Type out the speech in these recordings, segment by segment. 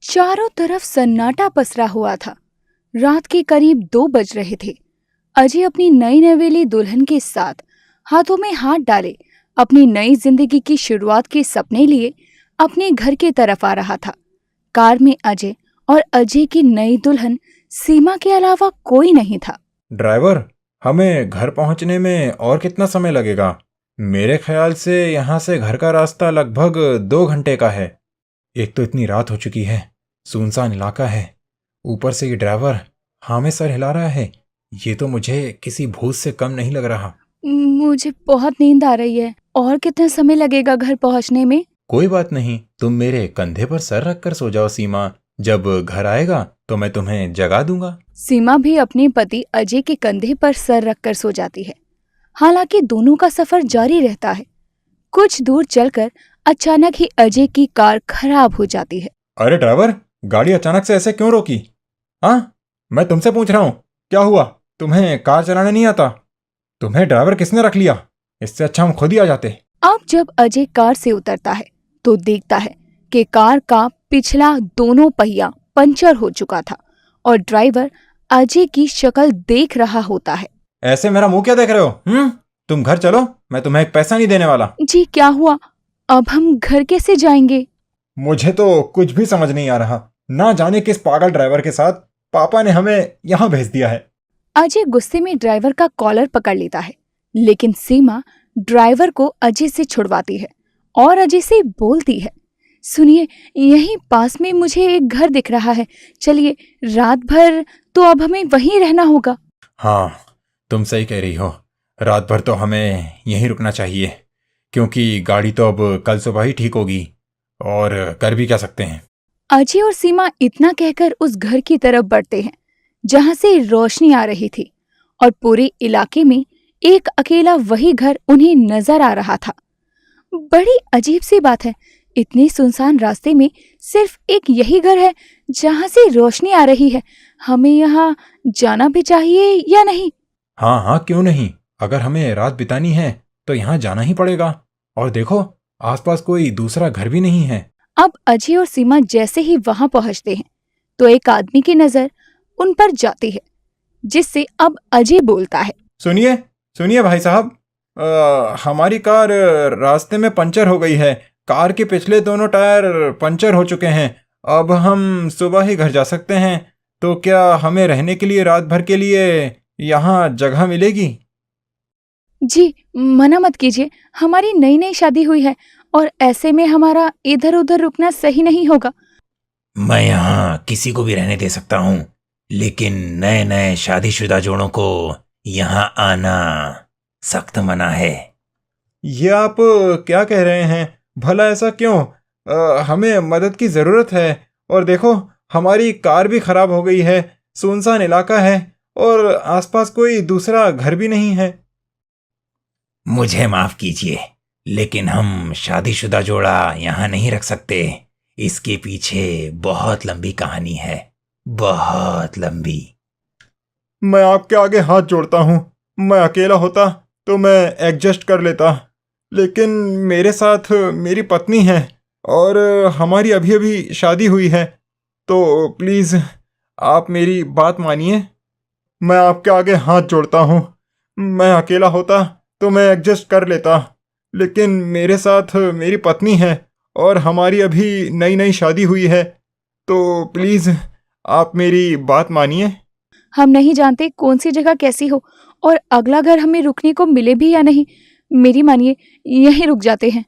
चारों तरफ सन्नाटा पसरा हुआ था। रात के करीब 2 बज रहे थे। अजय अपनी नई नवेली दुल्हन के साथ हाथों में हाथ डाले अपनी नई जिंदगी की शुरुआत के सपने लिए अपने घर की तरफ आ रहा था। कार में अजय और अजय की नई दुल्हन सीमा के अलावा कोई नहीं था। ड्राइवर, हमें घर पहुंचने में और कितना समय लगेगा? मेरे ख्याल से यहाँ से घर का रास्ता लगभग 2 घंटे का है। एक तो इतनी रात हो चुकी है, सुनसान इलाका है, ऊपर से ये ड्राइवर हाँ में सर हिला रहा है। ये तो मुझे किसी भूत से कम नहीं लग रहा। मुझे बहुत नींद आ रही है। और कितना समय लगेगा घर पहुंचने में? कोई बात नहीं, तुम मेरे कंधे पर सर रखकर सो जाओ सीमा। जब घर आएगा तो मैं तुम्हें जगा दूंगा। सीमा भी अपने पति अजय के कंधे पर सर रखकर सो जाती है। हालांकि दोनों का सफर जारी रहता है। कुछ दूर चलकर अचानक ही अजय की कार खराब हो जाती है। अरे ड्राइवर, गाड़ी अचानक से ऐसे क्यों रोकी? हाँ, मैं तुमसे पूछ रहा हूँ, क्या हुआ? तुम्हें कार चलाना नहीं आता? तुम्हें ड्राइवर किसने रख लिया? इससे अच्छा हम खुद ही आ जाते। अब जब अजय कार से उतरता है तो देखता है कि कार का पिछला दोनों पहिया पंचर हो चुका था और ड्राइवर अजय की शक्ल देख रहा होता है। ऐसे मेरा मुंह क्या देख रहे हो? तुम घर चलो, मैं तुम्हें एक पैसा नहीं देने वाला। जी क्या हुआ? अब हम घर कैसे जाएंगे? मुझे तो कुछ भी समझ नहीं आ रहा। ना जाने किस पागल ड्राइवर के साथ पापा ने हमें यहाँ भेज दिया है। अजय गुस्से में ड्राइवर का कॉलर पकड़ लेता है, लेकिन सीमा ड्राइवर को अजय से छुड़वाती है और अजय से बोलती है, सुनिए, यहीं पास में मुझे एक घर दिख रहा है। चलिए, रात भर तो अब हमें वहीं रहना होगा। हाँ, तुम सही कह रही हो। रात भर तो हमें यहीं रुकना चाहिए, क्योंकि गाड़ी तो अब कल सुबह ही ठीक होगी। और कर भी क्या सकते हैं। अजय और सीमा इतना कहकर उस घर की तरफ बढ़ते हैं जहां से रोशनी आ रही थी और पूरे इलाके में एक अकेला वही घर उन्हें नजर आ रहा था। बड़ी अजीब सी बात है, इतने सुनसान रास्ते में सिर्फ एक यही घर है जहां से रोशनी आ रही है। हमें यहाँ जाना भी चाहिए या नहीं? हाँ हाँ, क्यों नहीं। अगर हमें रात बितानी है तो यहाँ जाना ही पड़ेगा। और देखो, आसपास कोई दूसरा घर भी नहीं है। अब अजय और सीमा जैसे ही वहां पहुंचते हैं तो एक आदमी की नजर उन पर जाती है, जिससे अब अजय बोलता है, सुनिए सुनिए भाई साहब, हमारी कार रास्ते में पंचर हो गई है। कार के पिछले दोनों टायर पंचर हो चुके हैं। अब हम सुबह ही घर जा सकते हैं, तो क्या हमें रहने के लिए रात भर के लिए यहाँ जगह मिलेगी? जी मना मत कीजिए, हमारी नई नई शादी हुई है और ऐसे में हमारा इधर उधर रुकना सही नहीं होगा। मैं यहाँ किसी को भी रहने दे सकता हूँ, लेकिन नए नए शादीशुदा जोड़ों को यहाँ आना सख्त मना है। ये आप क्या कह रहे हैं? भला ऐसा क्यों? हमें मदद की ज़रूरत है। और देखो, हमारी कार भी खराब हो गई है, सुनसान इलाका है और आसपास कोई दूसरा घर भी नहीं है। मुझे माफ कीजिए, लेकिन हम शादीशुदा जोड़ा यहाँ नहीं रख सकते। इसके पीछे बहुत लंबी कहानी है, बहुत लंबी। मैं आपके आगे हाथ जोड़ता हूँ। मैं अकेला होता तो मैं एडजस्ट कर लेता, लेकिन मेरे साथ मेरी पत्नी है और हमारी अभी अभी शादी हुई है। तो प्लीज़ आप मेरी बात मानिए। मैं आपके आगे हाथ जोड़ता हूँ। मैं अकेला होता तो मैं एडजस्ट कर लेता, लेकिन मेरे साथ मेरी पत्नी है और हमारी अभी नई नई शादी हुई है। तो प्लीज़ आप मेरी बात मानिए। हम नहीं जानते कौन सी जगह कैसी हो और अगला घर हमें रुकने को मिले भी या नहीं। मेरी मानिए, यहीं रुक जाते हैं।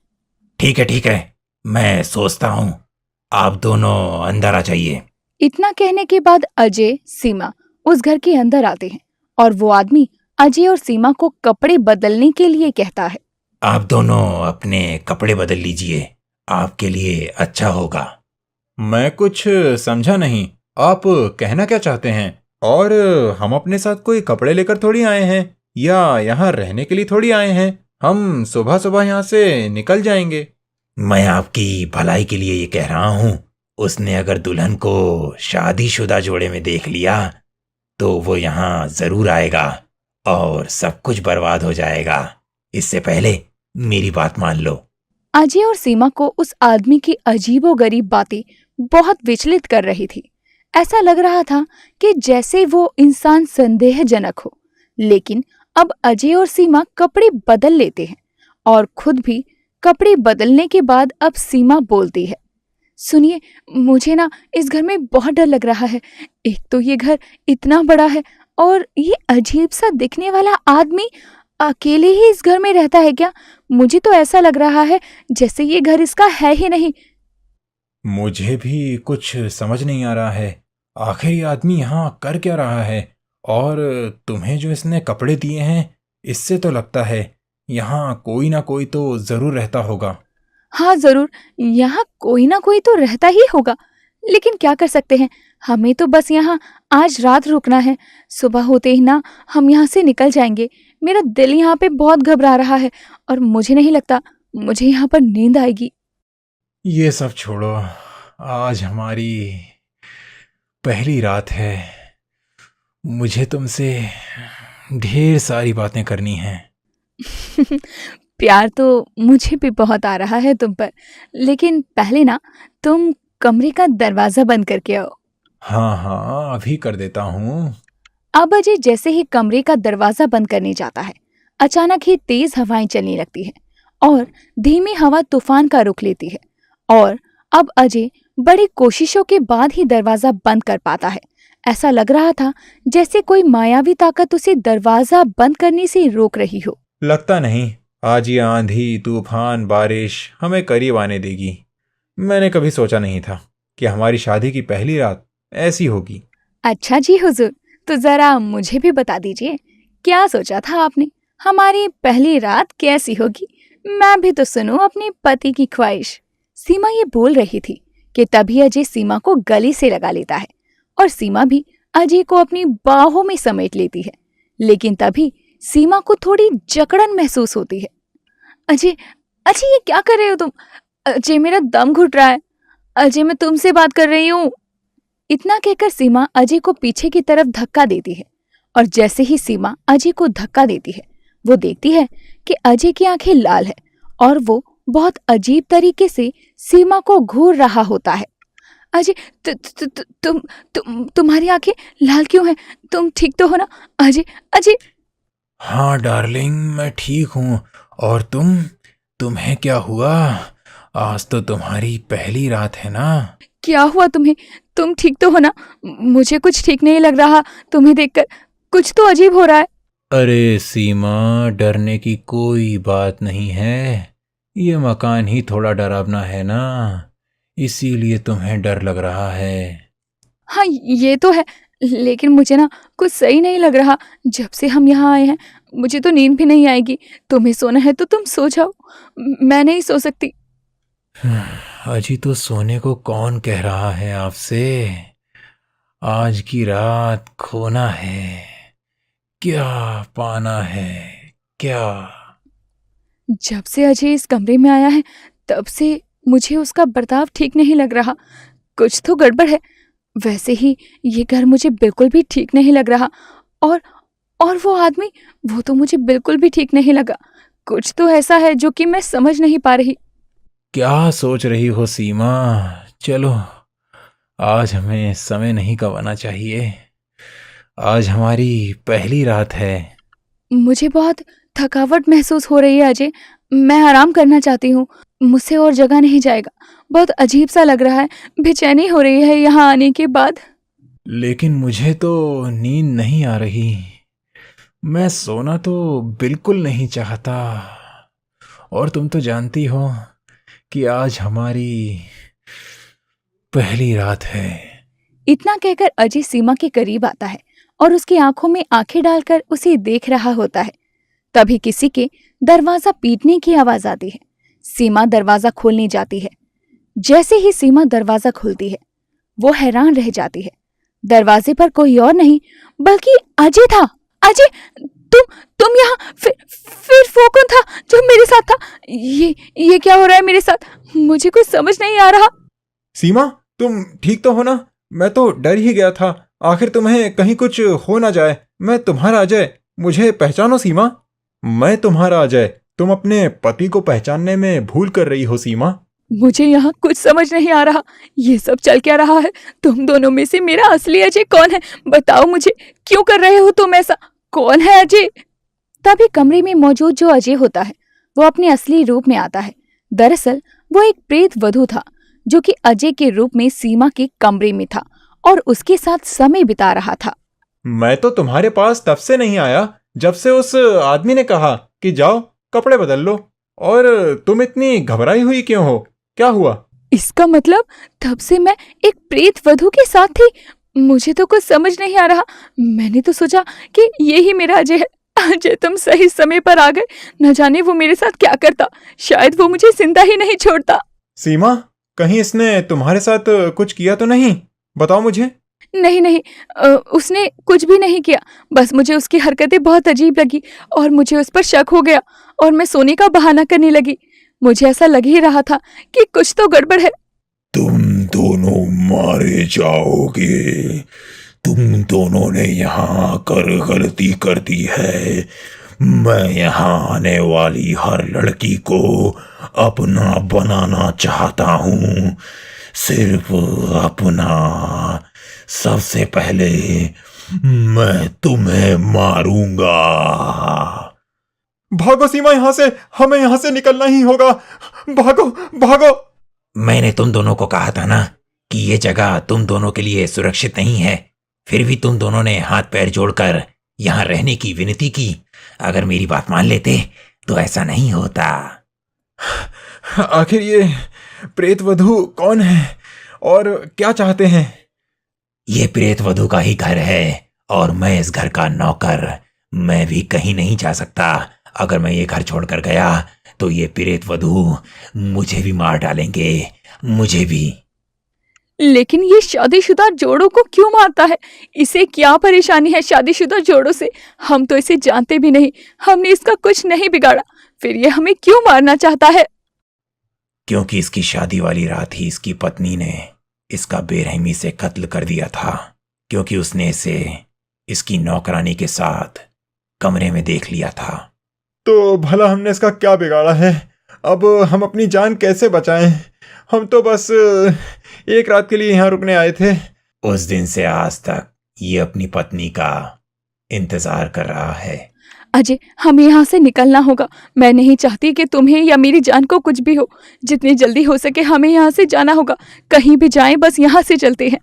ठीक है, मैं सोचता हूँ। आप दोनों अंदर आ जाइए। इतना कहने के बाद अजय सीमा उस घर के अंदर आते हैं और वो आदमी अजय और सीमा को कपड़े बदलने के लिए कहता है, आप दोनों अपने कपड़े बदल लीजिए, आपके लिए अच्छा होगा। मैं कुछ समझा नहीं, आप कहना क्या चाहते हैं? और हम अपने साथ कोई कपड़े लेकर थोड़ी आए हैं, या यहाँ रहने के लिए थोड़ी आए हैं। हम सुबह सुबह यहाँ से निकल जाएंगे। मैं आपकी भलाई के लिए ये कह रहा हूँ। उसने अगर दुल्हन को शादीशुदा जोड़े में देख लिया तो वो यहाँ जरूर आएगा और सब कुछ बर्बाद हो जाएगा। इससे पहले मेरी बात मान लो। अजय और सीमा को उस आदमी की अजीबोगरीब बातें बहुत विचलित कर रही थी। ऐसा लग रहा था कि जैसे वो इंसान संदेहजनक हो। लेकिन अब अजय और सीमा कपड़े बदल लेते हैं और खुद भी कपड़े बदलने के बाद अब सीमा बोलती है, सुनिए, मुझे ना इस घर में बहुत डर लग रहा है। एक तो ये घर इतना बड़ा है और ये अजीब सा दिखने वाला आदमी अकेले ही इस घर में रहता है क्या? मुझे तो ऐसा लग रहा है जैसे ये घर इसका है ही नहीं। मुझे भी कुछ समझ नहीं आ रहा है। आखिर ये आदमी यहाँ कर क्या रहा है? और तुम्हें जो इसने कपड़े दिए हैं, इससे तो लगता है यहाँ कोई ना कोई तो जरूर रहता होगा। हाँ जरूर, यहाँ कोई ना कोई तो रहता ही होगा, लेकिन क्या कर सकते हैं? हमें तो बस यहाँ आज रात रुकना है। सुबह होते ही ना हम यहाँ से निकल जाएंगे। मेरा दिल यहाँ पे बहुत घबरा रहा है और मुझे नहीं लगता मुझे यहाँ पर नींद आएगी। ये सब छोड़ो, आज हमारी पहली रात है। मुझे तुमसे ढेर सारी बातें करनी हैं। प्यार तो मुझे भी बहुत आ रहा है तुम पर, लेकिन पहले ना तुम कमरे का दरवाजा बंद करके आओ। हाँ हाँ, अभी कर देता हूँ। अब अजय जैसे ही कमरे का दरवाजा बंद करने जाता है, अचानक ही तेज हवाएं चलने लगती हैं और धीमी हवा तूफान का रुख लेती है। और अब अजय बड़ी कोशिशों के बाद ही दरवाजा बंद कर पाता है। ऐसा लग रहा था जैसे कोई मायावी ताकत उसे दरवाजा बंद करने से रोक रही हो। लगता नहीं आज ये आंधी तूफान बारिश हमें करीब आने देगी। मैंने कभी सोचा नहीं था कि हमारी शादी की पहली रात ऐसी होगी। अच्छा जी हुजूर, तो जरा मुझे भी बता दीजिए, क्या सोचा था आपने? हमारी पहली रात कैसी होगी? मैं भी तो सुनूं अपने पति की ख्वाहिश। सीमा ये बोल रही थी कि तभी अजय सीमा को गले से लगा लेता है और सीमा भी अजय को अपनी बाहों में समेट लेती है। लेकिन तभी सीमा को थोड़ी जकड़न महसूस होती है। अजय, अजय ये क्या कर रहे हो तुम? अजय मेरा दम घुट रहा है। अजय मैं तुमसे बात कर रही हूँ। इतना कहकर सीमा अजय को पीछे की तरफ धक्का देती है और जैसे ही सीमा अजय को धक्का देती है, वो देखती है कि अजय की आंखें लाल है और वो बहुत अजीब तरीके से सीमा को घूर रहा होता है। अजय, तुम्हारी आंखें लाल क्यों हैं? तुम ठीक तो हो ना? अजय, अजय। हाँ डार्लिंग, मैं ठीक हूँ। और तुम्हें क्या हुआ? आज तो तुम्हारी पहली रात है ना? क्या हुआ तुम्हें? तुम ठीक तो हो ना? मुझे कुछ ठीक नहीं लग रहा तुम्हें देखकर। कुछ तो अजीब हो रहा है। अरे सीमा, डरने की कोई बात नहीं है। ये मकान ही थोड़ा डरावना है ना, इसीलिए तुम्हें डर लग रहा है। हाँ ये तो है, लेकिन मुझे ना कुछ सही नहीं लग रहा। जब से हम यहाँ आए हैं मुझे तो नींद भी नहीं आएगी। तुम्हें सोना है तो तुम सो जाओ, मैं नहीं सो सकती। अजी तो सोने को कौन कह रहा है आपसे? आज की रात खोना है, क्या पाना है, क्या? जब से अजय इस कमरे में आया है तब से मुझे उसका बर्ताव ठीक नहीं लग रहा। कुछ तो गड़बड़ है। वैसे ही ये घर मुझे बिल्कुल भी ठीक नहीं लग रहा और वो आदमी, वो तो मुझे बिल्कुल भी ठीक नहीं लगा। कुछ तो ऐसा है जो कि मैं समझ नहीं पा रही। क्या सोच रही हो सीमा? चलो, आज हमें समय नहीं गंवाना चाहिए। आज हमारी पहली रात है। मुझे बहुत थकावट महसूस हो रही है अजय। मैं आराम करना चाहती हूँ। मुझसे और जगह नहीं जाएगा। बहुत अजीब सा लग रहा है। बेचैनी हो रही है यहाँ आने के बाद। लेकिन मुझे तो नींद नहीं आ रही। मैं सोना तो बिल्कुल नहीं चाहता। और तुम तो जानती हो कि आज हमारी पहली रात है। इतना कहकर अजय सीमा के करीब आता है और उसकी आंखों में आंखें डालकर उसे देख रहा होता है। तभी किसी के दरवाजा पीटने की आवाज आती है। सीमा दरवाजा खोलने जाती है। जैसे ही सीमा दरवाजा खोलती है, वो हैरान रह जाती है। दरवाजे पर कोई और नहीं बल्कि अजय था। अजय, तुम यहाँ? फिर वो कौन था जो मेरे साथ था? ये क्या हो रहा है मेरे साथ? मुझे कुछ समझ नहीं आ रहा। सीमा, तुम ठीक तो हो ना? मैं तो डर ही गया था। आखिर तुम्हें कहीं कुछ हो ना जाए। मैं तुम्हारा अजय, मुझे पहचानो सीमा। मैं तुम्हारा अजय। तुम अपने पति को पहचानने में भूल कर रही हो सीमा। मुझे यहाँ कुछ समझ नहीं आ रहा। ये सब चल क्या रहा है? तुम दोनों में से मेरा असली अजय कौन है? बताओ मुझे, क्यों कर रहे हो तुम ऐसा? कौन है अजय? तभी कमरे में मौजूद जो अजय होता है वो अपने असली रूप में आता है। दरअसल वो एक प्रेत वधू था जो कि अजय के रूप में सीमा के कमरे में था और उसके साथ समय बिता रहा था। मैं तो तुम्हारे पास तब से नहीं आया जब से उस आदमी ने कहा कि जाओ कपड़े बदल लो। और तुम इतनी घबराई हुई क्यों हो? क्या हुआ? इसका मतलब तब से मैं एक प्रेत वधू के साथ थी? मुझे तो कुछ समझ नहीं आ रहा। मैंने तो सोचा कि ये ही मेरा अजय है। अजय, तुम सही समय पर आ गए। न जाने वो मेरे साथ क्या करता। शायद वो मुझे जिंदा ही नहीं छोड़ता। सीमा, कहीं इसने तुम्हारे साथ कुछ किया तो नहीं? बताओ मुझे। नहीं नहीं, उसने कुछ भी नहीं किया। बस मुझे उसकी हरकतें बहुत अजीब लगी और मुझे उस पर शक हो गया और मैं सोने का बहाना करने लगी। मुझे ऐसा लग ही रहा था कि कुछ तो गड़बड़ है। तुम दोनों मारे जाओगे। तुम दोनों ने यहाँ आकर गलती कर दी है। मैं यहाँ आने वाली हर लड़की को अपना बनाना चाहता हूँ, सिर्फ अपना। सबसे पहले मैं तुम्हें मारूंगा। भागो सीमा यहाँ से, हमें यहाँ से निकलना ही होगा। भागो भागो। मैंने तुम दोनों को कहा था ना कि ये जगह तुम दोनों के लिए सुरक्षित नहीं है। फिर भी तुम दोनों ने हाथ पैर जोड़कर यहाँ रहने की विनती की। अगर मेरी बात मान लेते तो ऐसा नहीं होता। आखिर ये प्रेत वधू कौन है और क्या चाहते हैं? ये प्रेत वधू का ही घर है और मैं इस घर का नौकर। मैं भी कहीं नहीं जा सकता। अगर मैं ये घर छोड़कर गया तो ये प्रेत वधू मुझे भी मार डालेंगे, मुझे भी। लेकिन ये शादीशुदा जोड़ों को क्यों मारता है? इसे क्या परेशानी है शादीशुदा जोड़ों से? हम तो इसे जानते भी नहीं। हमने इसका कुछ नहीं बिगाड़ा, फिर ये हमें क्यों मारना चाहता है? क्योंकि इसकी शादी वाली रात ही इसकी पत्नी ने इसका बेरहमी से कत्ल कर दिया था। क्योंकि उसने इसे इसकी नौकरानी के साथ कमरे में देख लिया था। तो भला हमने इसका क्या बिगाड़ा है? अब हम अपनी जान कैसे बचाएं? हम तो बस एक रात के लिए यहाँ रुकने आए थे। उस दिन से आज तक ये अपनी पत्नी का इंतजार कर रहा है। अजय, हमें यहाँ से निकलना होगा। मैं नहीं चाहती कि तुम्हें या मेरी जान को कुछ भी हो। जितनी जल्दी हो सके हमें यहाँ से जाना होगा। कहीं भी जाएं, बस यहाँ से चलते हैं।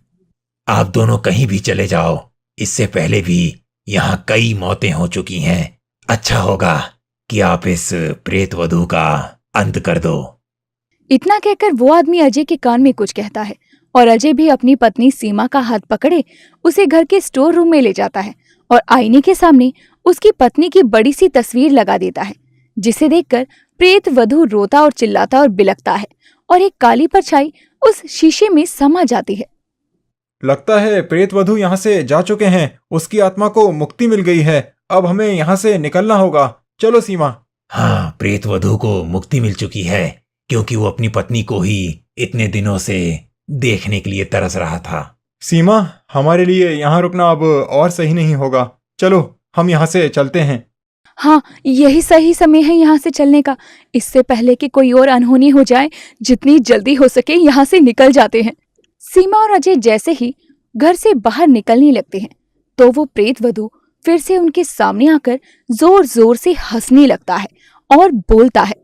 आप दोनों कहीं भी चले जाओ। इससे पहले भी यहाँ कई मौतें हो चुकी हैं। अच्छा होगा कि आप इस प्रेत वधू का अंत कर दो। इतना कहकर वो आदमी अजय के कान में कुछ कहता है और अजय भी अपनी पत्नी सीमा का हाथ पकड़े उसे घर के स्टोर रूम में ले जाता है और आईने के सामने उसकी पत्नी की बड़ी सी तस्वीर लगा देता है, जिसे देखकर प्रेत वधू रोता और चिल्लाता और बिलखता है और एक काली परछाई उस शीशे में समा जाती है। लगता है प्रेत वधू यहाँ से जा चुके हैं। उसकी आत्मा को मुक्ति मिल गई है। अब हमें यहाँ से निकलना होगा। चलो सीमा। हाँ, प्रेत वधू को मुक्ति मिल चुकी है क्योंकि वो अपनी पत्नी को ही इतने दिनों से देखने के लिए तरस रहा था। सीमा, हमारे लिए यहाँ रुकना अब और सही नहीं होगा। चलो हम यहाँ से चलते हैं। हाँ, यही सही समय है यहाँ से चलने का। इससे पहले कि कोई और अनहोनी हो जाए, जितनी जल्दी हो सके यहाँ से निकल जाते हैं। सीमा और अजय जैसे ही घर से बाहर निकलने लगते हैं तो वो प्रेत वधू फिर से उनके सामने आकर जोर जोर से हंसने लगता है और बोलता है,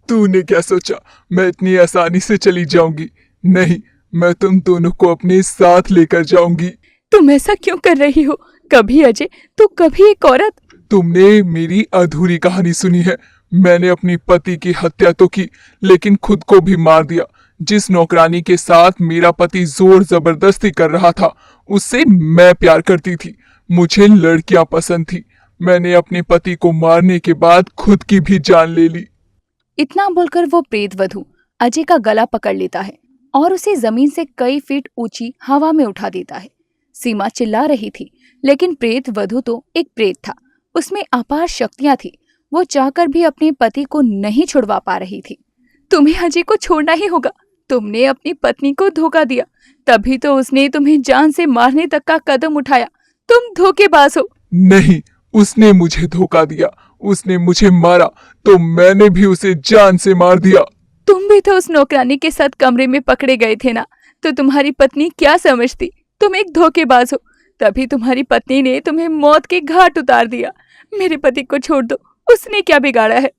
तूने क्या सोचा मैं इतनी आसानी से चली जाऊंगी? नहीं, मैं तुम दोनों को अपने साथ लेकर जाऊंगी। तुम ऐसा क्यों कर रही हो? कभी अजय तो कभी एक औरत। तुमने मेरी अधूरी कहानी सुनी है। मैंने अपनी पति की हत्या तो की, लेकिन खुद को भी मार दिया। जिस नौकरानी के साथ मेरा पति जोर जबरदस्ती कर रहा था, उससे मैं प्यार करती थी। मुझे लड़कियां पसंद थी। मैंने अपने पति को मारने के बाद खुद की भी जान ले ली। इतना बोलकर वो प्रेत वधू अजय का गला पकड़ लेता है और उसे जमीन से कई फीट ऊंची हवा में उठा देता है। सीमा चिल्ला रही थी, लेकिन प्रेत वधू तो एक प्रेत था। उसमें अपार शक्तियां थी। वो चाहकर भी अपने पति को नहीं छुड़वा पा रही थी। तुम्हें अजय को छोड़ना ही होगा। तुमने अपनी पत्नी को धोखा दिया, तभी तो उसने तुम्हें जान से मारने तक का कदम उठाया। तुम धोखेबाज हो। नहीं, उसने मुझे धोखा दिया। उसने मुझे मारा तो मैंने भी उसे जान से मार दिया। तुम भी तो उस नौकरानी के साथ कमरे में पकड़े गए थे ना, तो तुम्हारी पत्नी क्या समझती? तुम एक धोखेबाज हो, तभी तुम्हारी पत्नी ने तुम्हें मौत के घाट उतार दिया। मेरे पति को छोड़ दो, उसने क्या बिगाड़ा है?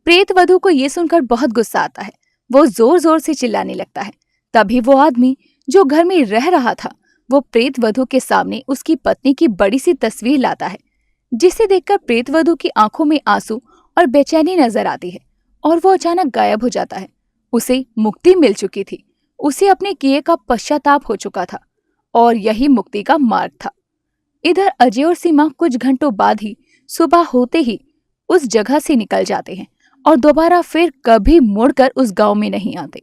प्रेत वधू को ये सुनकर बहुत गुस्सा आता है। वो जोर जोर से चिल्लाने लगता है। तभी वो आदमी जो घर में रह रहा था, वो प्रेत वधू के सामने उसकी पत्नी की बड़ी सी तस्वीर लाता है, जिसे देखकर प्रेत वधू की आंखों में आंसू और बेचैनी नजर आती है और वो अचानक गायब हो जाता है। उसे मुक्ति मिल चुकी थी, उसे अपने किए का पश्चाताप हो चुका था और यही मुक्ति का मार्ग था। इधर अजय और सीमा कुछ घंटों बाद ही सुबह होते ही उस जगह से निकल जाते हैं और दोबारा फिर कभी मुड़कर उस गांव में नहीं आते।